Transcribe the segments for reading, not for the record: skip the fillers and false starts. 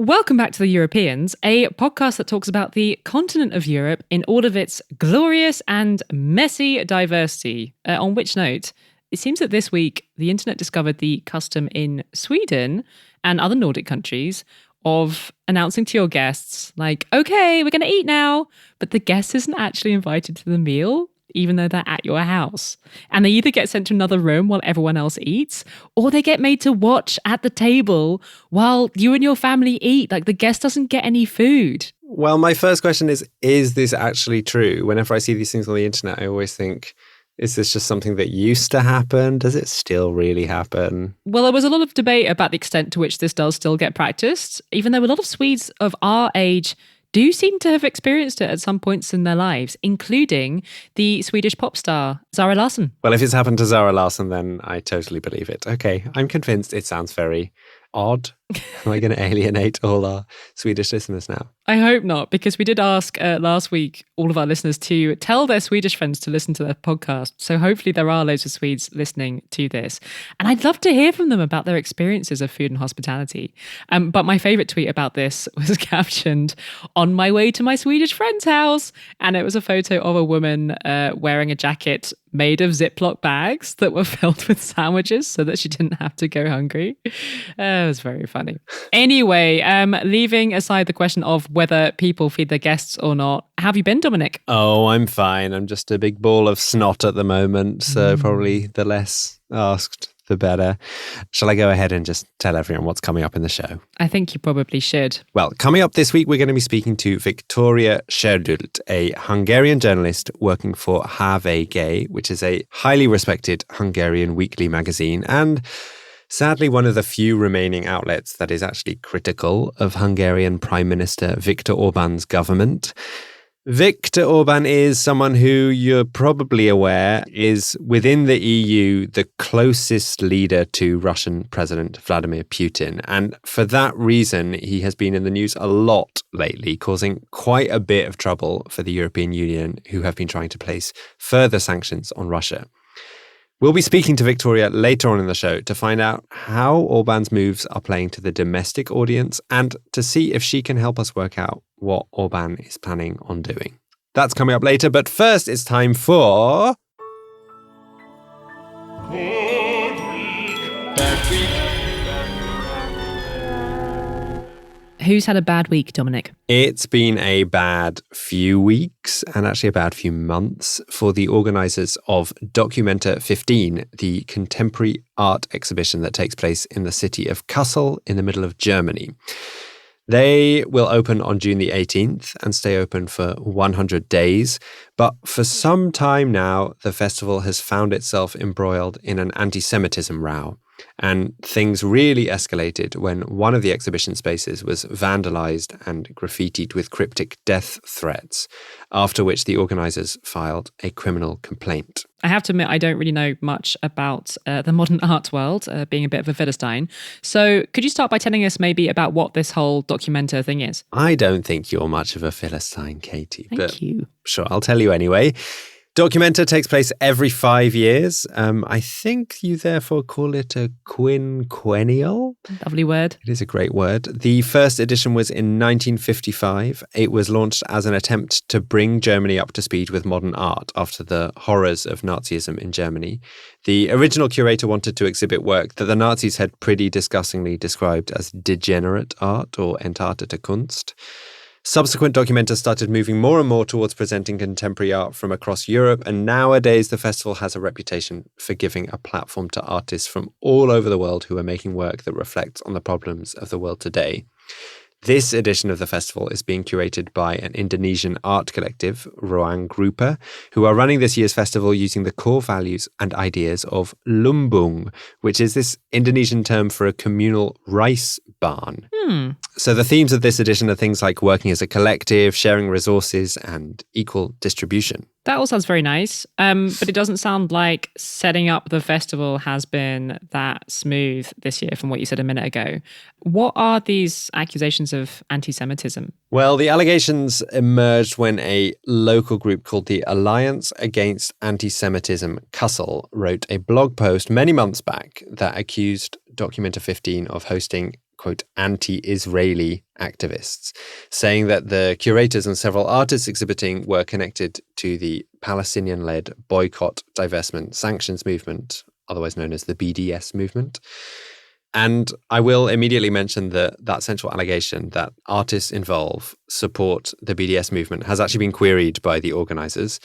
Welcome back to The Europeans, a podcast that talks about the continent of Europe in all of its glorious and messy diversity. On which note, it seems that this week the internet discovered the custom in Sweden and other Nordic countries of announcing to your guests, like, okay, we're going to eat now, but the guest isn't actually invited to the meal, even though they're at your house. And they either get sent to another room while everyone else eats, or they get made to watch at the table while you and your family eat. Like, the guest doesn't get any food. Well, my first question is this actually true? Whenever I see these things on the internet, I always think, is this just something that used to happen? Does it still really happen? Well, there was a lot of debate about the extent to which this does still get practiced, even though a lot of Swedes of our age do seem to have experienced it at some points in their lives, including the Swedish pop star Zara Larsson. Well, if it's happened to Zara Larsson, then I totally believe it. Okay, I'm convinced. It sounds very odd. Am I going to alienate all our Swedish listeners now? I hope not, because we did ask last week all of our listeners to tell their Swedish friends to listen to their podcast. So hopefully there are loads of Swedes listening to this. And I'd love to hear from them about their experiences of food and hospitality. But my favourite tweet about this was captioned, "On my way to my Swedish friend's house." And it was a photo of a woman wearing a jacket made of Ziploc bags that were filled with sandwiches so that she didn't have to go hungry. It was very funny. Anyway, leaving aside the question of whether people feed their guests or not, how have you been, Dominic? Oh, I'm fine. I'm just a big ball of snot at the moment, so probably the less asked, the better. Shall I go ahead and just tell everyone what's coming up in the show? I think you probably should. Well, coming up this week, we're going to be speaking to Viktória Serdült, a Hungarian journalist working for HVG, which is a highly respected Hungarian weekly magazine, and sadly one of the few remaining outlets that is actually critical of Hungarian Prime Minister Viktor Orbán's government. Viktor Orbán is someone who you're probably aware is within the EU the closest leader to Russian President Vladimir Putin. And for that reason, he has been in the news a lot lately, causing quite a bit of trouble for the European Union, who have been trying to place further sanctions on Russia. We'll be speaking to Viktória later on in the show to find out how Orbán's moves are playing to the domestic audience and to see if she can help us work out what Orbán is planning on doing. That's coming up later, but first it's time for... Who's had a bad week, Dominic? It's been a bad few weeks and actually a bad few months for the organisers of Documenta 15, the contemporary art exhibition that takes place in the city of Kassel in the middle of Germany. They will open on June the 18th and stay open for 100 days. But for some time now, the festival has found itself embroiled in an anti-Semitism row. And things really escalated when one of the exhibition spaces was vandalized and graffitied with cryptic death threats, after which the organisers filed a criminal complaint. I have to admit, I don't really know much about the modern art world, being a bit of a Philistine. So could you start by telling us maybe about what this whole Documenta thing is? I don't think you're much of a Philistine, Katy. Thank you. Sure, I'll tell you anyway. Documenta takes place every 5 years. I think you therefore call it a quinquennial. Lovely word. It is a great word. The first edition was in 1955. It was launched as an attempt to bring Germany up to speed with modern art after the horrors of Nazism in Germany. The original curator wanted to exhibit work that the Nazis had pretty disgustingly described as degenerate art or entartete Kunst. Subsequent Documenta started moving more and more towards presenting contemporary art from across Europe, and nowadays the festival has a reputation for giving a platform to artists from all over the world who are making work that reflects on the problems of the world today. This edition of the festival is being curated by an Indonesian art collective, Ruang Grupa, who are running this year's festival using the core values and ideas of lumbung, which is this Indonesian term for a communal rice barn. So the themes of this edition are things like working as a collective, sharing resources, and equal distribution. That all sounds very nice, but it doesn't sound like setting up the festival has been that smooth this year from what you said a minute ago. What are these accusations of anti-Semitism? Well, the allegations emerged when a local group called the Alliance Against Anti-Semitism Kassel wrote a blog post many months back that accused Documenta 15 of hosting quote, anti-Israeli activists, saying that the curators and several artists exhibiting were connected to the Palestinian-led boycott, divestment, sanctions movement, otherwise known as the BDS movement. And I will immediately mention that central allegation that artists involved support the BDS movement has actually been queried by the organizers.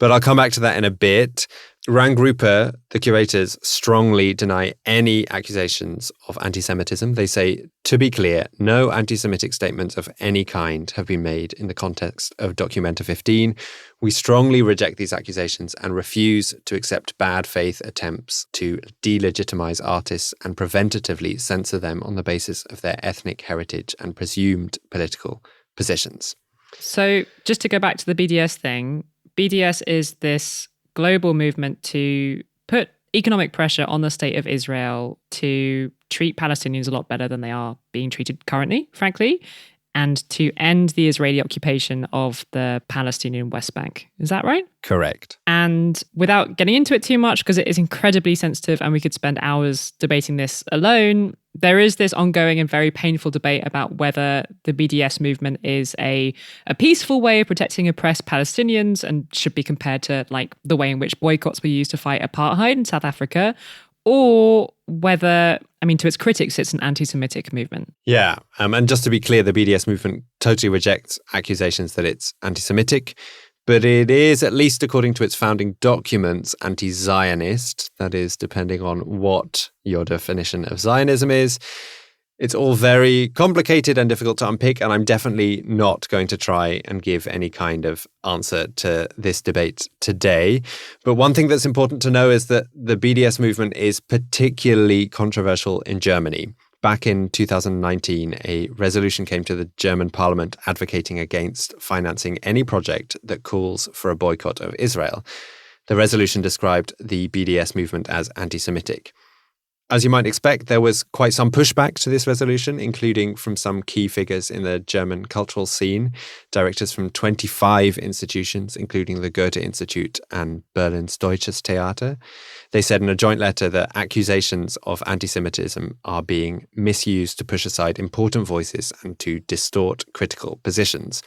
But I'll come back to that in a bit. Ranggruppe, the curators, strongly deny any accusations of anti-Semitism. They say, to be clear, no anti-Semitic statements of any kind have been made in the context of Documenta 15. We strongly reject these accusations and refuse to accept bad faith attempts to delegitimize artists and preventatively censor them on the basis of their ethnic heritage and presumed political positions. So just to go back to the BDS thing, BDS is this global movement to put economic pressure on the state of Israel to treat Palestinians a lot better than they are being treated currently, frankly, and to end the Israeli occupation of the Palestinian West Bank. Is that right? Correct. And without getting into it too much, because it is incredibly sensitive and we could spend hours debating this alone, there is this ongoing and very painful debate about whether the BDS movement is a peaceful way of protecting oppressed Palestinians and should be compared to like the way in which boycotts were used to fight apartheid in South Africa, or whether, I mean, to its critics, it's an anti-Semitic movement. Yeah. And just to be clear, the BDS movement totally rejects accusations that it's anti-Semitic, but it is, at least according to its founding documents, anti-Zionist. That is, depending on what your definition of Zionism is. It's all very complicated and difficult to unpick, and I'm definitely not going to try and give any kind of answer to this debate today. But one thing that's important to know is that the BDS movement is particularly controversial in Germany. Back in 2019, a resolution came to the German parliament advocating against financing any project that calls for a boycott of Israel. The resolution described the BDS movement as anti-Semitic. As you might expect, there was quite some pushback to this resolution, including from some key figures in the German cultural scene, directors from 25 institutions, including the Goethe Institute and Berlin's Deutsches Theater. They said in a joint letter that accusations of anti-Semitism are being misused to push aside important voices and to distort critical positions.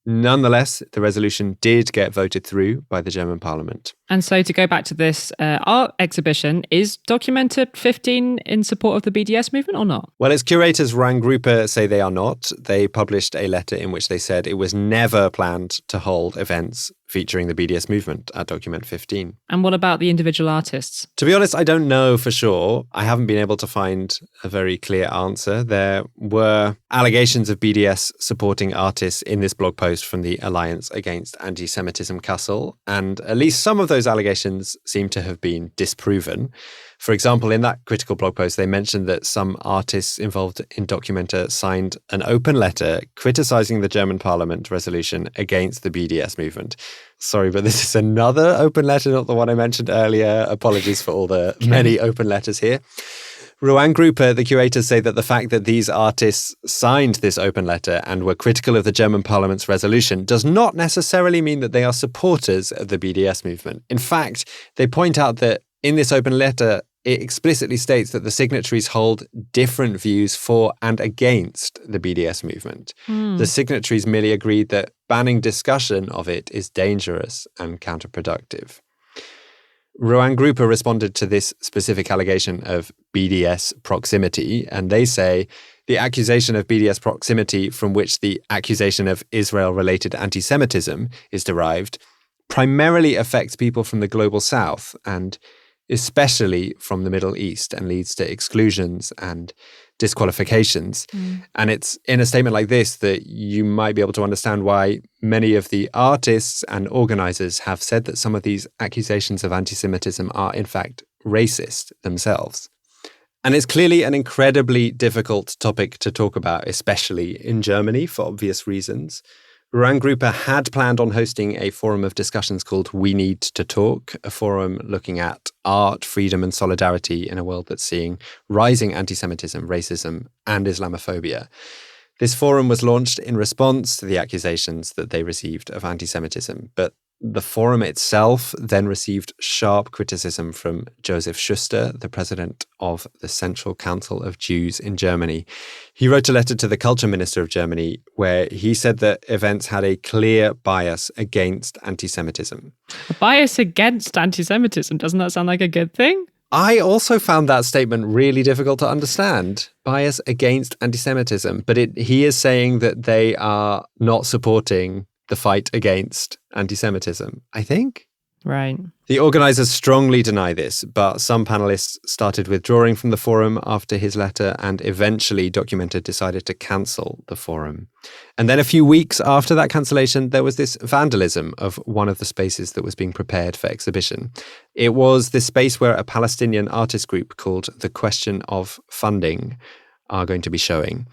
Nonetheless, the resolution did get voted through by the German parliament. And so to go back to this art exhibition, is Documenta 15 in support of the BDS movement or not? Well, its curators, Ranggruppe, say they are not. They published a letter in which they said it was never planned to hold events featuring the BDS movement at Documenta 15. And what about the individual artists? To be honest, I don't know for sure. I haven't been able to find a very clear answer. There were allegations of BDS supporting artists in this blog post from the Alliance Against Anti-Semitism Kassel, and at least some of those allegations seem to have been disproven. For example, in that critical blog post, they mentioned that some artists involved in Documenta signed an open letter criticizing the German parliament resolution against the BDS movement. Sorry, but this is another open letter, not the one I mentioned earlier. Apologies for all the many open letters here. Ranggruppe, the curators, say that the fact that these artists signed this open letter and were critical of the German parliament's resolution does not necessarily mean that they are supporters of the BDS movement. In fact, they point out that in this open letter, it explicitly states that the signatories hold different views for and against the BDS movement. The signatories merely agreed that banning discussion of it is dangerous and counterproductive. Ranggruppe responded to this specific allegation of BDS proximity, and they say the accusation of BDS proximity, from which the accusation of Israel-related anti-Semitism is derived, primarily affects people from the global south and especially from the Middle East, and leads to exclusions and disqualifications. And it's in a statement like this that you might be able to understand why many of the artists and organizers have said that some of these accusations of anti-Semitism are in fact racist themselves. And it's clearly an incredibly difficult topic to talk about, especially in Germany, for obvious reasons. Ranggruppe had planned on hosting a forum of discussions called We Need to Talk, a forum looking at art, freedom and solidarity in a world that's seeing rising anti-Semitism, racism and Islamophobia. This forum was launched in response to the accusations that they received of anti-Semitism, but The forum itself then received sharp criticism from Joseph Schuster, the president of the Central Council of Jews in Germany. He wrote a letter to the culture minister of Germany where he said that events had a clear bias against anti-Semitism. A bias against anti-Semitism? Doesn't that sound like a good thing? I also found that statement really difficult to understand. Bias against anti-Semitism. But he is saying that they are not supporting the fight against anti-Semitism, I think. Right. The organisers strongly deny this, but some panellists started withdrawing from the forum after his letter, and eventually Documenta decided to cancel the forum. And then a few weeks after that cancellation, there was this vandalism of one of the spaces that was being prepared for exhibition. It was this space where a Palestinian artist group called The Question of Funding are going to be showing.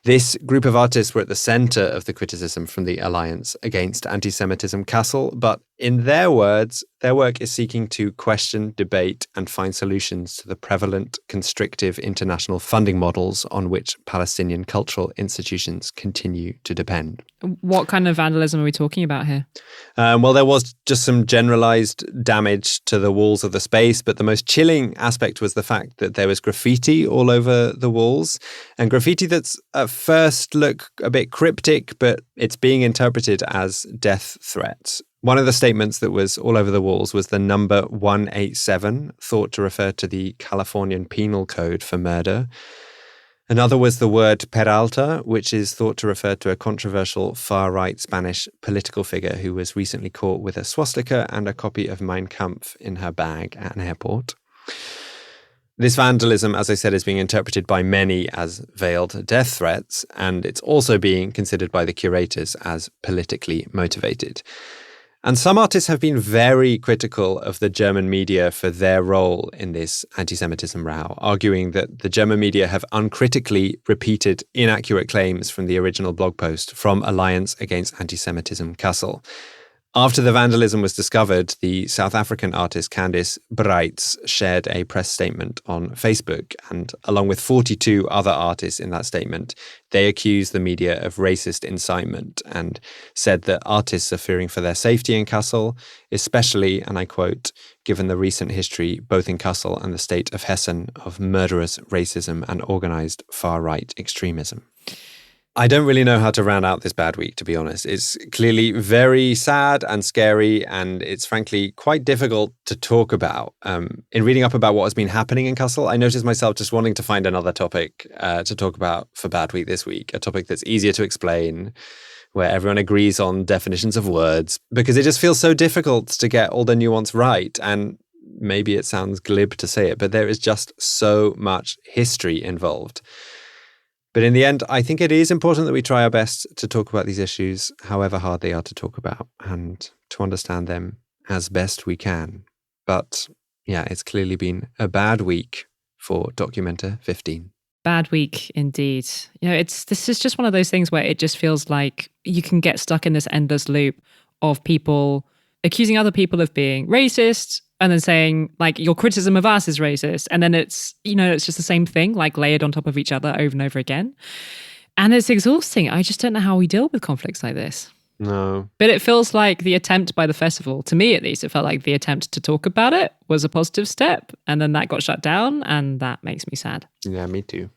This group of artists were at the centre of the criticism from the Alliance Against Anti-Semitism Kassel, but in their words, their work is seeking to question, debate and find solutions to the prevalent, constrictive international funding models on which Palestinian cultural institutions continue to depend. What kind of vandalism are we talking about here? Well, there was just some generalised damage to the walls of the space, but the most chilling aspect was the fact that there was graffiti all over the walls, and graffiti that's at first look a bit cryptic, but it's being interpreted as death threats. One of the statements that was all over the walls was the number 187, thought to refer to the Californian Penal Code for murder. Another was the word Peralta, which is thought to refer to a controversial far-right Spanish political figure who was recently caught with a swastika and a copy of Mein Kampf in her bag at an airport. This vandalism, as I said, is being interpreted by many as veiled death threats, and it's also being considered by the curators as politically motivated. And some artists have been very critical of the German media for their role in this anti-Semitism row, arguing that the German media have uncritically repeated inaccurate claims from the original blog post from Alliance Against Anti-Semitism Kassel. After the vandalism was discovered, the South African artist Candice Breitz shared a press statement on Facebook, and along with 42 other artists in that statement, they accused the media of racist incitement and said that artists are fearing for their safety in Kassel, especially, and I quote, given the recent history both in Kassel and the state of Hessen of murderous racism and organised far-right extremism. I don't really know how to round out this bad week, to be honest. It's clearly very sad and scary, and it's frankly quite difficult to talk about. In reading up about what has been happening in Kassel, I noticed myself just wanting to find another topic to talk about for Bad Week this week, a topic that's easier to explain, where everyone agrees on definitions of words, because it just feels so difficult to get all the nuance right. And maybe it sounds glib to say it, but there is just so much history involved. But in the end, I think it is important that we try our best to talk about these issues, however hard they are to talk about, and to understand them as best we can. But yeah, it's clearly been a bad week for Documenta 15. Bad week indeed. You know, this is just one of those things where it just feels like you can get stuck in this endless loop of people accusing other people of being racist, and then saying, like, your criticism of us is racist. And then it's, you know, it's just the same thing, like layered on top of each other over and over again. And it's exhausting. I just don't know how we deal with conflicts like this. No. But it feels like the attempt by the festival, to me at least, it felt like the attempt to talk about it was a positive step. And then that got shut down, and that makes me sad. Yeah, me too.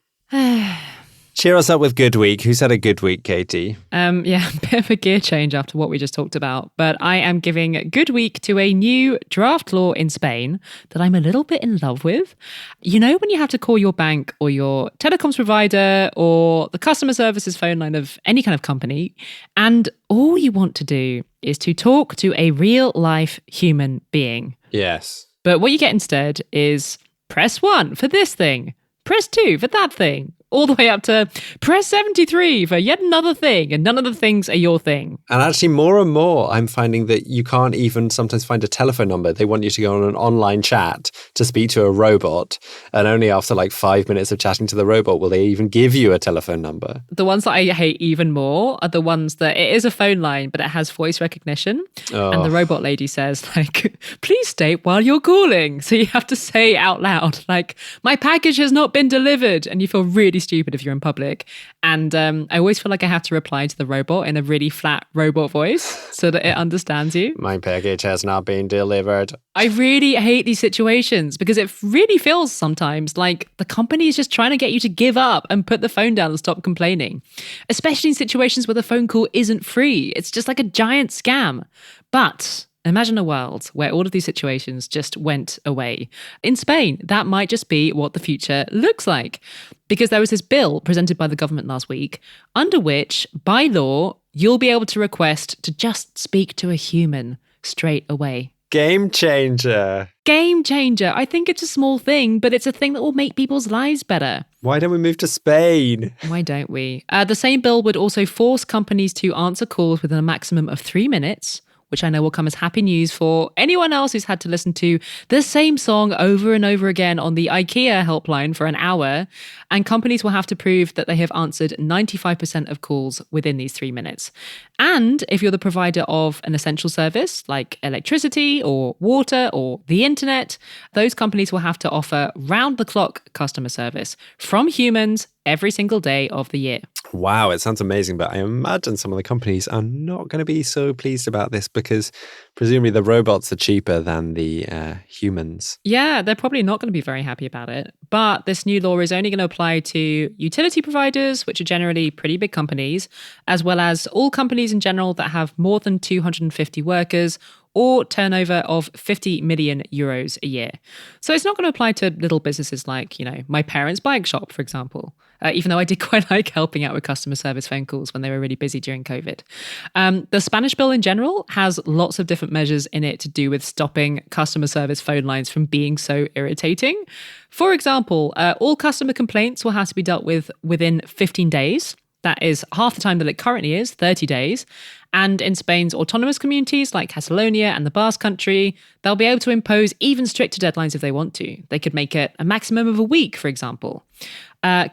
Cheer us up with good week. Who's had a good week, Katy? Yeah, a bit of a gear change after what we just talked about. But I am giving good week to a new draft law in Spain that I'm a little bit in love with. You know, when you have to call your bank or your telecoms provider or the customer services phone line of any kind of company, and all you want to do is to talk to a real life human being. Yes. But what you get instead is press 1 for this thing, press 2 for that thing, all the way up to press 73 for yet another thing, and none of the things are your thing. And actually, more and more, I'm finding that you can't even sometimes find a telephone number. They want you to go on an online chat to speak to a robot, and only after like 5 minutes of chatting to the robot will they even give you a telephone number. The ones that I hate even more are the ones that it is a phone line, but it has voice recognition. Oh. And the robot lady says, like, please state while you're calling. So you have to say out loud, like, my package has not been delivered. And you feel really stupid if you're in public. And I always feel like I have to reply to the robot in a really flat robot voice so that it understands you. My package has not been delivered. I really hate these situations because it really feels sometimes like the company is just trying to get you to give up and put the phone down and stop complaining, especially in situations where the phone call isn't free. It's just like a giant scam. But imagine a world where all of these situations just went away. In Spain, that might just be what the future looks like. Because there was this bill presented by the government last week, under which, by law, you'll be able to request to just speak to a human straight away. Game changer. Game changer. I think it's a small thing, but it's a thing that will make people's lives better. Why don't we move to Spain? Why don't we? The same bill would also force companies to answer calls within a maximum of 3 minutes, which I know will come as happy news for anyone else who's had to listen to the same song over and over again on the IKEA helpline for an hour. And companies will have to prove that they have answered 95% of calls within these 3 minutes. And if you're the provider of an essential service like electricity or water or the internet, those companies will have to offer round-the-clock customer service from humans every single day of the year. Wow, it sounds amazing, but I imagine some of the companies are not going to be so pleased about this because presumably the robots are cheaper than the humans. Yeah, they're probably not going to be very happy about it. But this new law is only going to apply to utility providers, which are generally pretty big companies, as well as all companies in general that have more than 250 workers or turnover of 50 million euros a year. So it's not going to apply to little businesses like, my parents' bike shop, for example, even though I did quite like helping out with customer service phone calls when they were really busy during COVID. The Spanish bill in general has lots of different measures in it to do with stopping customer service phone lines from being so irritating. For example, all customer complaints will have to be dealt with within 15 days. That is half the time that it currently is, 30 days. And in Spain's autonomous communities like Catalonia and the Basque Country, they'll be able to impose even stricter deadlines if they want to. They could make it a maximum of a week, for example.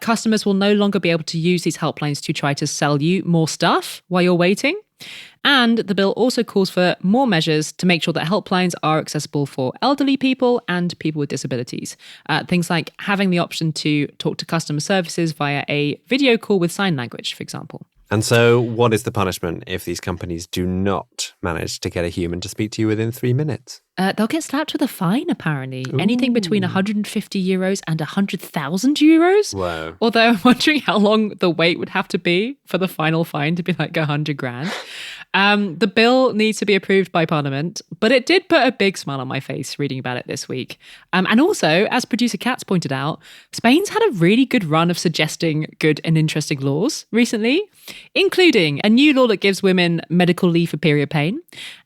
Customers will no longer be able to use these helplines to try to sell you more stuff while you're waiting. And the bill also calls for more measures to make sure that helplines are accessible for elderly people and people with disabilities. Things like having the option to talk to customer services via a video call with sign language, for example. And so what is the punishment if these companies do not manage to get a human to speak to you within 3 minutes? They'll get slapped with a fine, apparently. Ooh. Anything between 150 euros and 100,000 euros. Whoa. Although I'm wondering how long the wait would have to be for the final fine to be like 100 grand. The bill needs to be approved by Parliament, but it did put a big smile on my face reading about it this week. And also, as producer Katz pointed out, Spain's had a really good run of suggesting good and interesting laws recently, including a new law that gives women medical leave for period pain,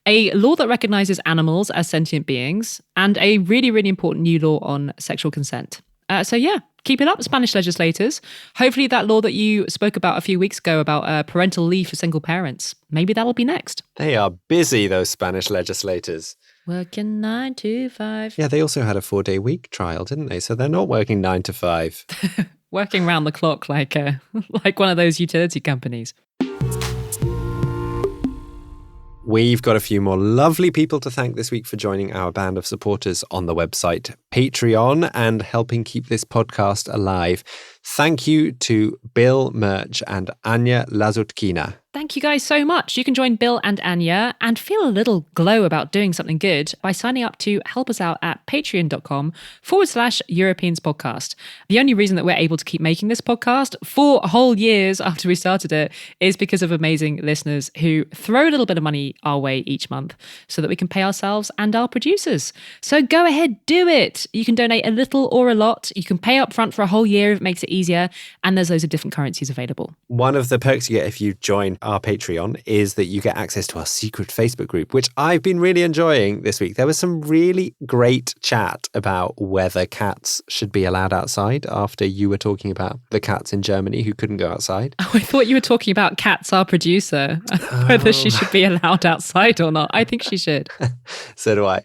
a law that recognises animals as sentient beings, and a really, really important new law on sexual consent. So yeah, keep it up, Spanish legislators. Hopefully that law that you spoke about a few weeks ago about parental leave for single parents, maybe that'll be next. They are busy, those Spanish legislators. Working 9 to 5. Yeah, they also had a 4-day week trial, didn't they? So they're not working 9 to 5. Working round the clock like one of those utility companies. We've got a few more lovely people to thank this week for joining our band of supporters on the website Patreon and helping keep this podcast alive. Thank you to Bill Murch and Anya Lazutkina. Thank you guys so much. You can join Bill and Anya and feel a little glow about doing something good by signing up to help us out at patreon.com/Europeans podcast. The only reason that we're able to keep making this podcast for whole years after we started it is because of amazing listeners who throw a little bit of money our way each month so that we can pay ourselves and our producers. So go ahead, do it. You can donate a little or a lot. You can pay up front for a whole year if it makes it easier. And there's loads of different currencies available. One of the perks you get if you join our Patreon is that you get access to our secret Facebook group, which I've been really enjoying this week. There was some really great chat about whether cats should be allowed outside after you were talking about the cats in Germany who couldn't go outside. Oh, I thought you were talking about Katz, our producer, whether she should be allowed outside or not. I think she should. So do I.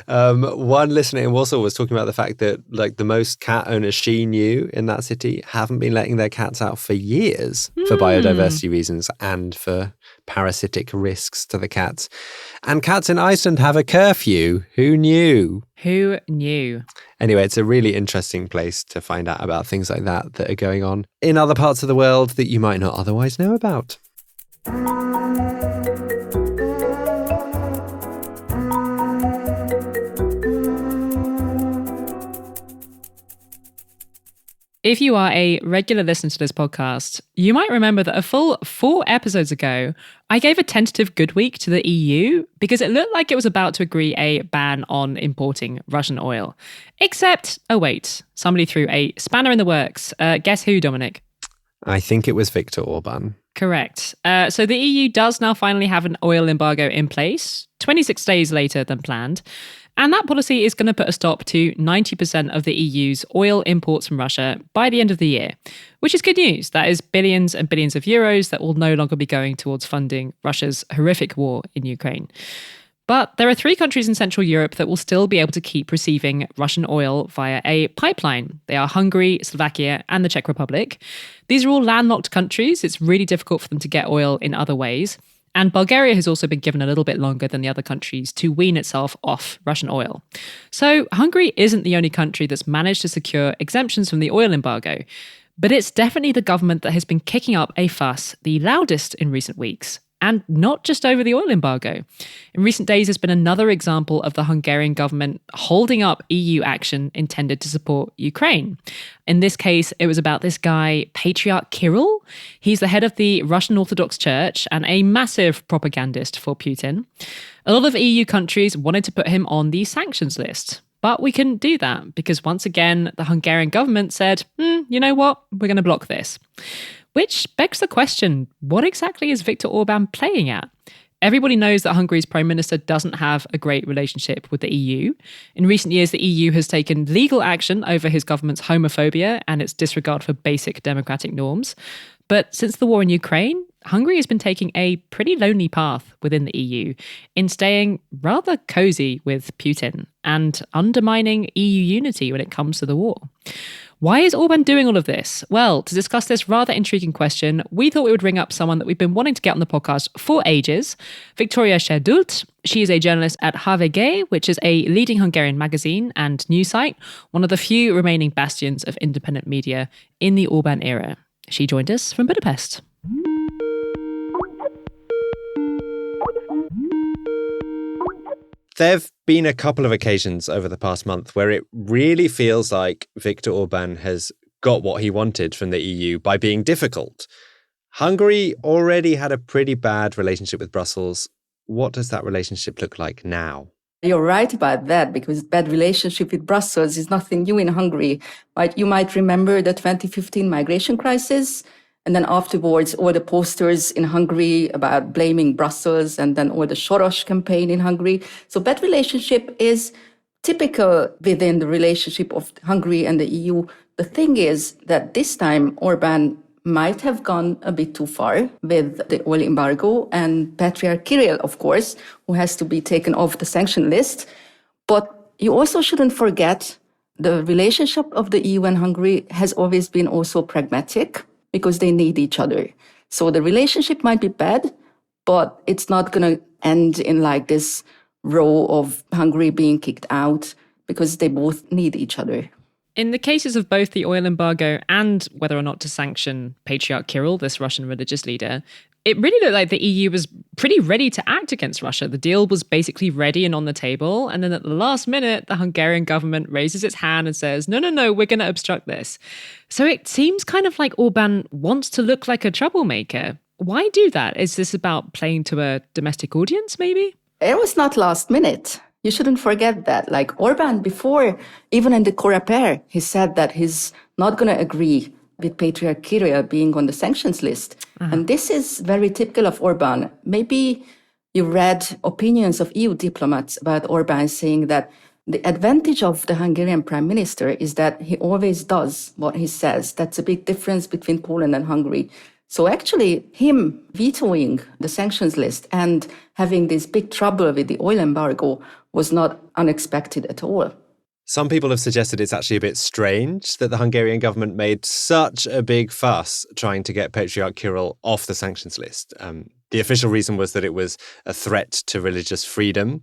One listener in Warsaw was talking about the fact that the most cat owners she knew in that city haven't been letting their cats out for years for biodiversity reasons and for parasitic risks to the cats. And cats in Iceland have a curfew. Who knew? Who knew? Anyway, it's a really interesting place to find out about things like that are going on in other parts of the world that you might not otherwise know about. If you are a regular listener to this podcast, you might remember that a full 4 episodes ago, I gave a tentative good week to the EU because it looked like it was about to agree a ban on importing Russian oil. Except, oh wait, somebody threw a spanner in the works. Guess who, Dominic? I think it was Viktor Orbán. Correct. So the EU does now finally have an oil embargo in place, 26 days later than planned. And that policy is going to put a stop to 90% of the EU's oil imports from Russia by the end of the year, which is good news. That is billions and billions of euros that will no longer be going towards funding Russia's horrific war in Ukraine. But there are 3 countries in Central Europe that will still be able to keep receiving Russian oil via a pipeline. They are Hungary, Slovakia, and the Czech Republic. These are all landlocked countries. It's really difficult for them to get oil in other ways. And Bulgaria has also been given a little bit longer than the other countries to wean itself off Russian oil. So Hungary isn't the only country that's managed to secure exemptions from the oil embargo, but it's definitely the government that has been kicking up a fuss the loudest in recent weeks. And not just over the oil embargo. In recent days, there's been another example of the Hungarian government holding up EU action intended to support Ukraine. In this case, it was about this guy, Patriarch Kirill. He's the head of the Russian Orthodox Church and a massive propagandist for Putin. A lot of EU countries wanted to put him on the sanctions list. But we couldn't do that because once again, the Hungarian government said, you know what, we're going to block this. Which begs the question, what exactly is Viktor Orbán playing at? Everybody knows that Hungary's Prime Minister doesn't have a great relationship with the EU. In recent years, the EU has taken legal action over his government's homophobia and its disregard for basic democratic norms. But since the war in Ukraine, Hungary has been taking a pretty lonely path within the EU in staying rather cozy with Putin and undermining EU unity when it comes to the war. Why is Orbán doing all of this? Well, to discuss this rather intriguing question, we thought we would ring up someone that we've been wanting to get on the podcast for ages, Viktória Serdült. She is a journalist at HVG, which is a leading Hungarian magazine and news site, one of the few remaining bastions of independent media in the Orbán era. She joined us from Budapest. There have been a couple of occasions over the past month where it really feels like Viktor Orbán has got what he wanted from the EU by being difficult. Hungary already had a pretty bad relationship with Brussels. What does that relationship look like now? You're right about that, because bad relationship with Brussels is nothing new in Hungary. But you might remember the 2015 migration crisis. And then afterwards, all the posters in Hungary about blaming Brussels, and then all the Soros campaign in Hungary. So bad relationship is typical within the relationship of Hungary and the EU. The thing is that this time Orbán might have gone a bit too far with the oil embargo, and Patriarch Kirill, of course, who has to be taken off the sanction list. But you also shouldn't forget the relationship of the EU and Hungary has always been also pragmatic, because they need each other. So the relationship might be bad, but it's not going to end in like this row of Hungary being kicked out, because they both need each other. In the cases of both the oil embargo and whether or not to sanction Patriarch Kirill, this Russian religious leader, it really looked like the EU was pretty ready to act against Russia. The deal was basically ready and on the table. And then at the last minute, the Hungarian government raises its hand and says, no, we're going to obstruct this. So it seems kind of like Orbán wants to look like a troublemaker. Why do that? Is this about playing to a domestic audience, maybe? It was not last minute. You shouldn't forget that. Like Orbán before, even in the Coreper, he said that he's not going to agree with Patriarch Kirill being on the sanctions list. And this is very typical of Orbán. Maybe you read opinions of EU diplomats about Orbán saying that the advantage of the Hungarian prime minister is that he always does what he says. That's a big difference between Poland and Hungary. So actually, him vetoing the sanctions list and having this big trouble with the oil embargo was not unexpected at all. Some people have suggested it's actually a bit strange that the Hungarian government made such a big fuss trying to get Patriarch Kirill off the sanctions list. The official reason was that it was a threat to religious freedom.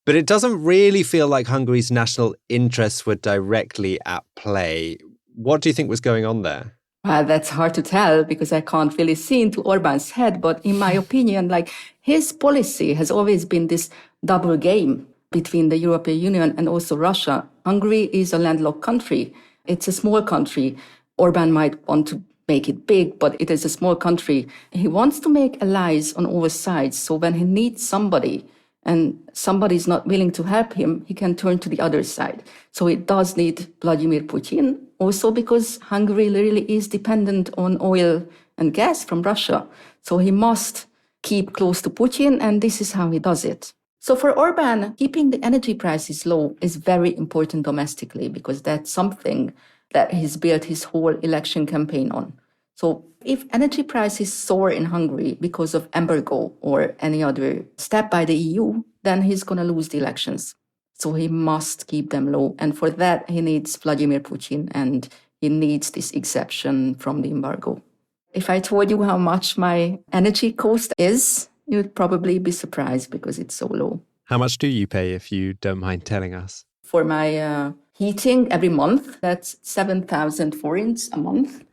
But it doesn't really feel like Hungary's national interests were directly at play. What do you think was going on there? Well, that's hard to tell because I can't really see into Orbán's head. But in my opinion, like his policy has always been this double game between the European Union and also Russia. Hungary is a landlocked country. It's a small country. Orbán might want to make it big, but it is a small country. He wants to make allies on all sides. So when he needs somebody and somebody is not willing to help him, he can turn to the other side. So it does need Vladimir Putin, also because Hungary really is dependent on oil and gas from Russia. So he must keep close to Putin, and this is how he does it. So for Orbán, keeping the energy prices low is very important domestically because that's something that he's built his whole election campaign on. So if energy prices soar in Hungary because of embargo or any other step by the EU, then he's going to lose the elections. So he must keep them low. And for that, he needs Vladimir Putin and he needs this exception from the embargo. If I told you how much my energy cost is, you'd probably be surprised because it's so low. How much do you pay, if you don't mind telling us? For my heating every month, that's 7,000 forints a month,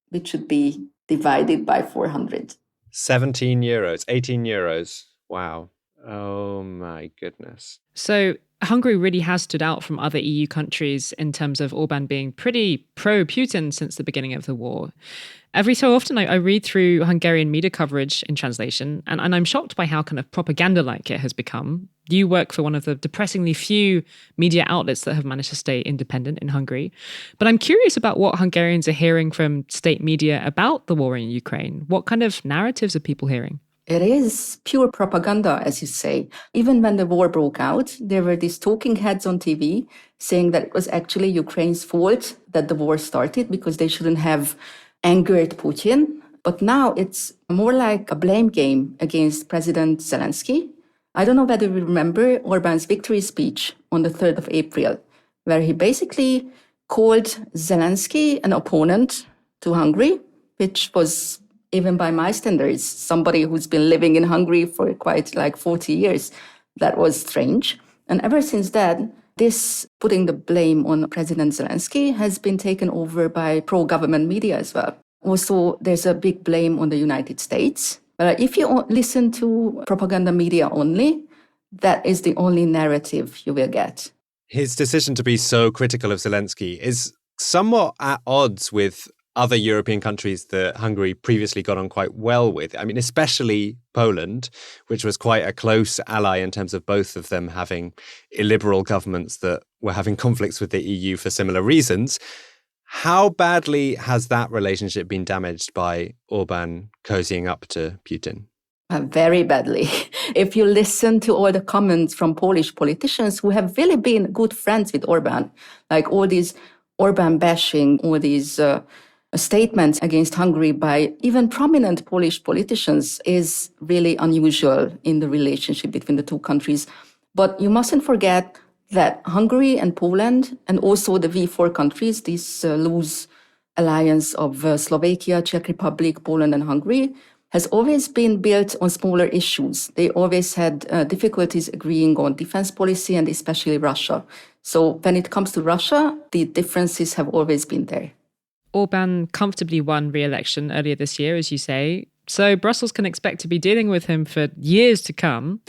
which should be divided by 400. 17 euros, 18 euros. Wow. Oh my goodness. So Hungary really has stood out from other EU countries in terms of Orbán being pretty pro-Putin since the beginning of the war. Every so often I read through Hungarian media coverage in translation, and I'm shocked by how kind of propaganda-like it has become. You work for one of the depressingly few media outlets that have managed to stay independent in Hungary. But I'm curious about what Hungarians are hearing from state media about the war in Ukraine. What kind of narratives are people hearing? It is pure propaganda, as you say. Even when the war broke out, there were these talking heads on TV saying that it was actually Ukraine's fault that the war started because they shouldn't have angered Putin. But now it's more like a blame game against President Zelensky. I don't know whether you remember Orbán's victory speech on the 3rd of April, where he basically called Zelensky an opponent to Hungary, which was, even by my standards, somebody who's been living in Hungary for quite like 40 years. That was strange. And ever since then, this putting the blame on President Zelensky has been taken over by pro-government media as well. Also, there's a big blame on the United States. But if you listen to propaganda media only, that is the only narrative you will get. His decision to be so critical of Zelensky is somewhat at odds with other European countries that Hungary previously got on quite well with. I mean, especially Poland, which was quite a close ally in terms of both of them having illiberal governments that were having conflicts with the EU for similar reasons. How badly has that relationship been damaged by Orbán cozying up to Putin? Very badly. If you listen to all the comments from Polish politicians who have really been good friends with Orbán, like all these Orbán bashing, all these statements against Hungary by even prominent Polish politicians is really unusual in the relationship between the two countries. But you mustn't forget that Hungary and Poland, and also the V4 countries, this loose alliance of Slovakia, Czech Republic, Poland and Hungary, has always been built on smaller issues. They always had difficulties agreeing on defense policy and especially Russia. So when it comes to Russia, the differences have always been there. Orbán comfortably won re-election earlier this year, as you say, so Brussels can expect to be dealing with him for years to come.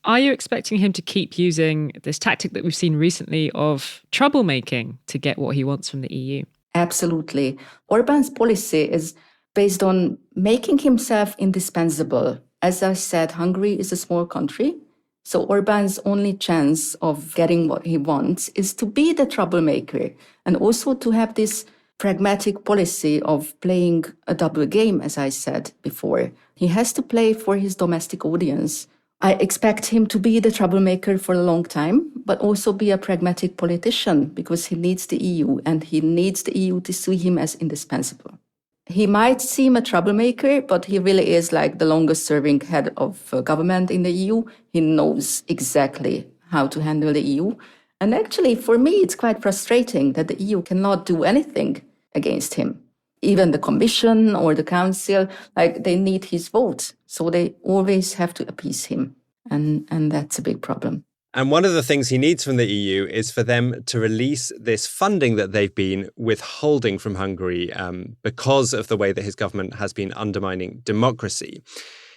Are you expecting him to keep using this tactic that we've seen recently of troublemaking to get what he wants from the EU? Absolutely. Orbán's policy is based on making himself indispensable. As I said, Hungary is a small country, so Orbán's only chance of getting what he wants is to be the troublemaker and also to have this pragmatic policy of playing a double game, as I said before. He has to play for his domestic audience. I expect him to be the troublemaker for a long time, but also be a pragmatic politician because he needs the EU and he needs the EU to see him as indispensable. He might seem a troublemaker, but he really is like the longest serving head of government in the EU. He knows exactly how to handle the EU. And actually, for me, it's quite frustrating that the EU cannot do anything against him. even the Commission or the Council, like they need his vote. So they always have to appease him. And that's a big problem. And one of the things he needs from the EU is for them to release this funding that they've been withholding from Hungary because of the way that his government has been undermining democracy.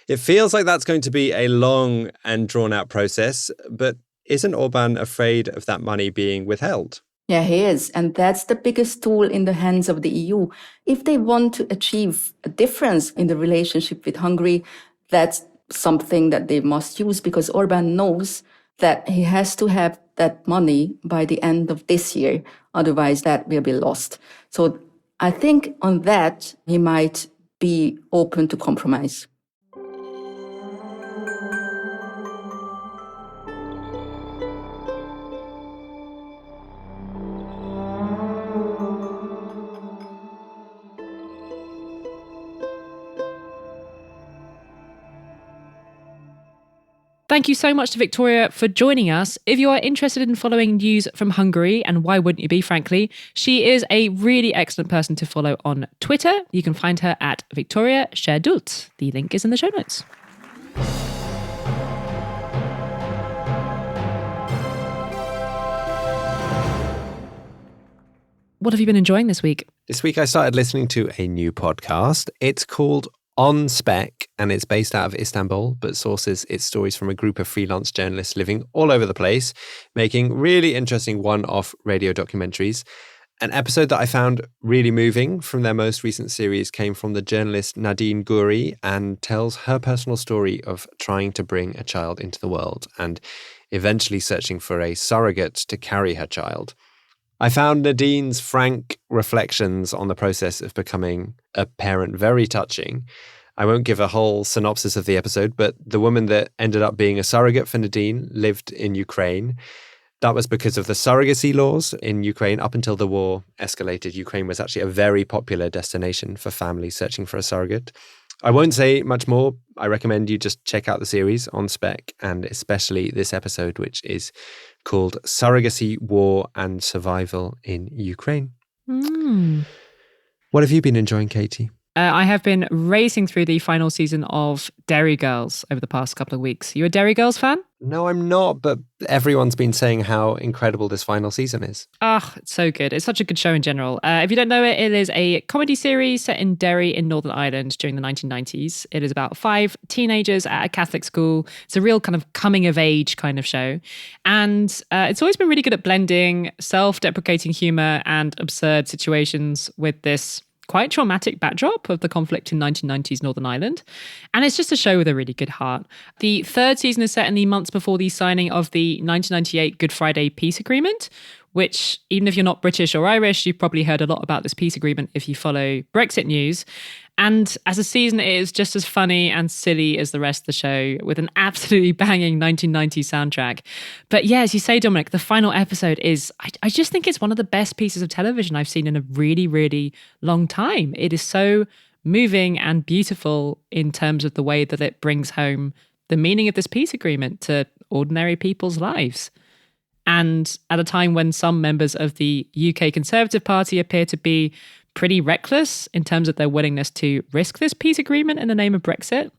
It feels like that's going to be a long and drawn-out process, but isn't Orbán afraid of that money being withheld? Yeah, he is. And that's the biggest tool in the hands of the EU. If they want to achieve a difference in the relationship with Hungary, that's something that they must use, because Orbán knows that he has to have that money by the end of this year. Otherwise, that will be lost. So I think on that, he might be open to compromise. Thank you so much to Viktória for joining us. If you are interested in following news from Hungary, and why wouldn't you be, frankly, she is a really excellent person to follow on Twitter. You can find her at Viktória Serdült. The link is in the show notes. What have you been enjoying this week? This week I started listening to a new podcast. It's called On Spec, and it's based out of Istanbul, but sources its stories from a group of freelance journalists living all over the place, making really interesting one-off radio documentaries. An episode that I found really moving from their most recent series came from the journalist Nadine Ghouri, and tells her personal story of trying to bring a child into the world and eventually searching for a surrogate to carry her child. I found Nadine's frank reflections on the process of becoming a parent very touching. I won't give a whole synopsis of the episode, but the woman that ended up being a surrogate for Nadine lived in Ukraine. That was because of the surrogacy laws in Ukraine. Up until the war escalated, Ukraine was actually a very popular destination for families searching for a surrogate. I won't say much more. I recommend you just check out the series On Spec, and especially this episode, which is called Surrogacy, War and Survival in Ukraine. What have you been enjoying, Katy? I have been racing through the final season of Derry Girls over the past couple of weeks. You a Derry Girls fan? No, I'm not, but everyone's been saying how incredible this final season is. It's so good. It's such a good show in general. If you don't know it, it is a comedy series set in Derry in Northern Ireland during the 1990s. It is about 5 teenagers at a Catholic school. It's a real kind of coming of age kind of show. And it's always been really good at blending self-deprecating humour and absurd situations with this quite traumatic backdrop of the conflict in 1990s Northern Ireland. And it's just a show with a really good heart. The 3rd season is set in the months before the signing of the 1998 Good Friday Peace Agreement, which, even if you're not British or Irish, you've probably heard a lot about this peace agreement if you follow Brexit news. And as a season, it is just as funny and silly as the rest of the show, with an absolutely banging 1990s soundtrack. But yeah, as you say, Dominic, the final episode is, I just think it's one of the best pieces of television I've seen in a really, really long time. It is so moving and beautiful in terms of the way that it brings home the meaning of this peace agreement to ordinary people's lives. And at a time when some members of the UK Conservative Party appear to be pretty reckless in terms of their willingness to risk this peace agreement in the name of Brexit,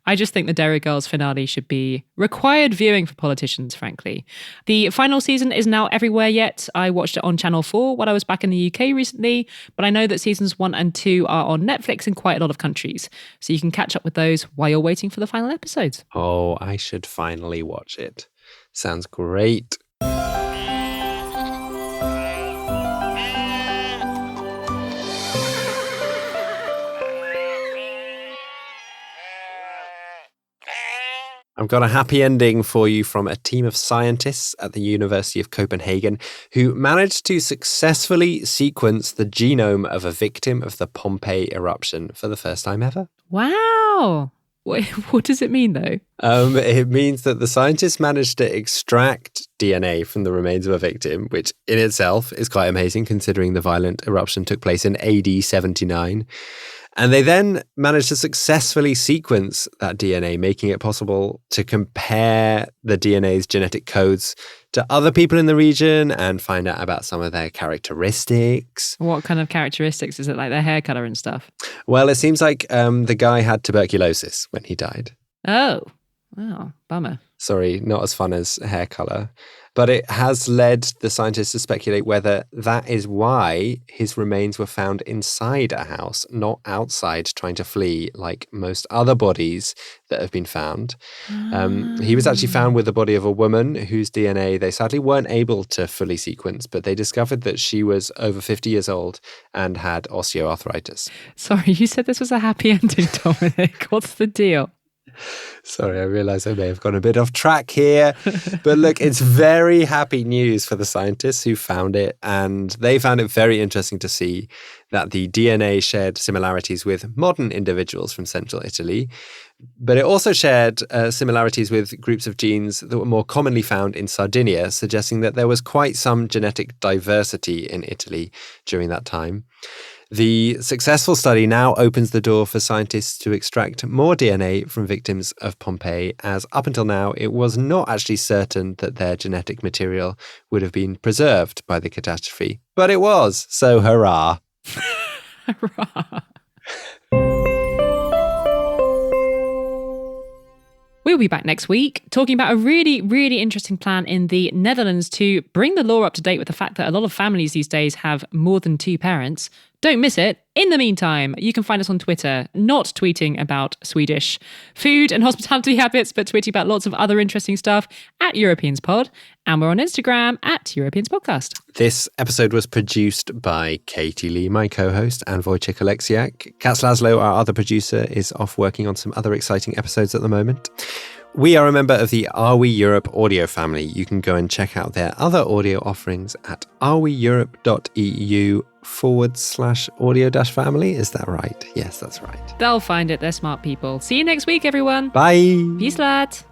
I just think the Derry Girls finale should be required viewing for politicians, frankly. The final season is now everywhere yet. I watched it on Channel 4 when I was back in the UK recently, but I know that seasons 1 and 2 are on Netflix in quite a lot of countries, so you can catch up with those while you're waiting for the final episodes. Oh, I should finally watch it. Sounds great. I've got a happy ending for you from a team of scientists at the University of Copenhagen who managed to successfully sequence the genome of a victim of the Pompeii eruption for the first time ever. Wow. What does it mean, though? It means that the scientists managed to extract DNA from the remains of a victim, which in itself is quite amazing considering the violent eruption took place in AD 79. And they then managed to successfully sequence that DNA, making it possible to compare the DNA's genetic codes to other people in the region and find out about some of their characteristics. What kind of characteristics? Is it like their hair color and stuff? Well, it seems like the guy had tuberculosis when he died. Oh, wow, bummer. Sorry, not as fun as hair color. But it has led the scientists to speculate whether that is why his remains were found inside a house, not outside trying to flee like most other bodies that have been found. He was actually found with the body of a woman whose DNA they sadly weren't able to fully sequence, but they discovered that she was over 50 years old and had osteoarthritis. Sorry, you said this was a happy ending, Dominic. What's the deal? Sorry, I realise I may have gone a bit off track here. But look, it's very happy news for the scientists who found it. And they found it very interesting to see that the DNA shared similarities with modern individuals from central Italy. But it also shared similarities with groups of genes that were more commonly found in Sardinia, suggesting that there was quite some genetic diversity in Italy during that time. The successful study now opens the door for scientists to extract more DNA from victims of Pompeii, as up until now, it was not actually certain that their genetic material would have been preserved by the catastrophe. But it was, so hurrah. Hurrah. We'll be back next week talking about a really, really interesting plan in the Netherlands to bring the law up to date with the fact that a lot of families these days have more than two parents. Don't miss it. In the meantime, you can find us on Twitter, not tweeting about Swedish food and hospitality habits, but tweeting about lots of other interesting stuff at EuropeansPod. And we're on Instagram at Europeans Podcast. This episode was produced by Katy Lee, my co-host, and Wojciech Oleksiak. Kat Laszlo, our other producer, is off working on some other exciting episodes at the moment. We are a member of the Are We Europe audio family. You can go and check out their other audio offerings at areweeurope.eu/audio-family. Is that right? Yes, that's right. They'll find it. They're smart people. See you next week, everyone. Bye. Peace, lads.